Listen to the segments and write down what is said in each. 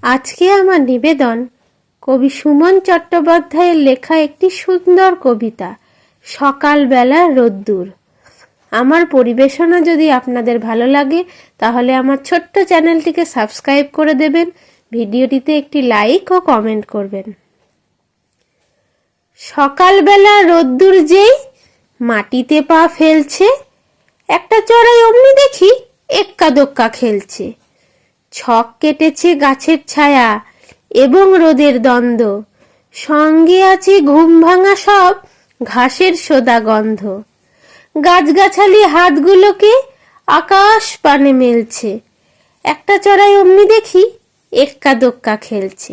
আজকে আমার নিবেদন কবি সুমন চট্টোপাধ্যায়ের লেখা একটি সুন্দর কবিতা সকালবেলার রোদ্দুর। আমার পরিবেশনা যদি আপনাদের ভালো লাগে তাহলে আমার ছোট্ট চ্যানেলটিকে সাবস্ক্রাইব করে দেবেন, ভিডিওটিতে একটি লাইক ও কমেন্ট করবেন। সকালবেলা রোদ্দুর যেই মাটিতে পা ফেলছে, একটা চড়াই অমনি দেখি এক্কা দোক্কা খেলছে। ছক কেটেছে গাছের ছায়া এবং রোদের দ্বন্দ্ব, সঙ্গে আছে ঘুম ভাঙা সব ঘাসের সোদা গন্ধ। গাছগাছালি হাতগুলোকে আকাশ পানে মেলছে, একটা চড়াই অমনি দেখি এক্কা দোক্কা খেলছে।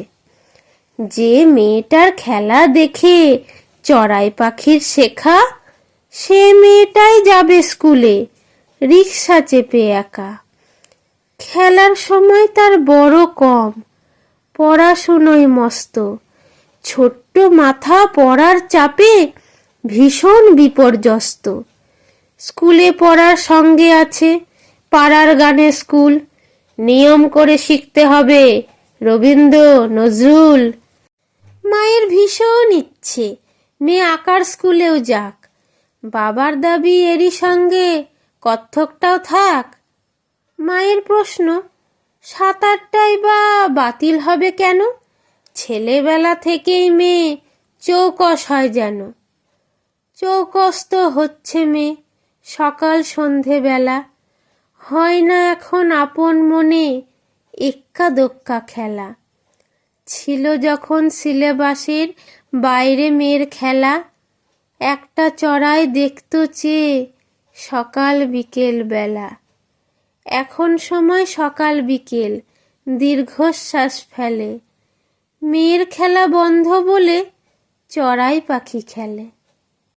যে মেয়েটার খেলা দেখে চড়াই পাখির শেখা, সে মেয়েটাই যাবে স্কুলে রিকশা চেপে একা। খেলার সময় তার বড় কম, পড়াশুনোয় মস্ত, ছোট্ট মাথা পড়ার চাপে ভীষণ বিপর্যস্ত। স্কুলে পড়ার সঙ্গে আছে পাড়ার গানে স্কুল, নিয়ম করে শিখতে হবে রবীন্দ্র নজরুল। মায়ের ভীষণ ইচ্ছে মেয়ে আঁকার স্কুলেও যাক, বাবার দাবি এরই সঙ্গে কত্থকটাও থাক। মায়ের প্রশ্ন, সাঁতারটাই বা বাতিল হবে কেন? ছেলেবেলা থেকেই মেয়ে চৌকস হয় যেন। চৌকস তো হচ্ছে মেয়ে সকাল সন্ধে বেলা, হয় না এখন আপন মনে এক্কা দোক্কা খেলা। ছিল যখন সিলেবাসের বাইরে মেয়ের খেলা, একটা চড়াই দেখতো চেয়ে সকাল বিকেল বেলা। এখন সময় সকাল বিকেল দীর্ঘশ্বাস ফেলে, মেয়ের খেলা বন্ধ বলে চড়াই পাখি খেলে।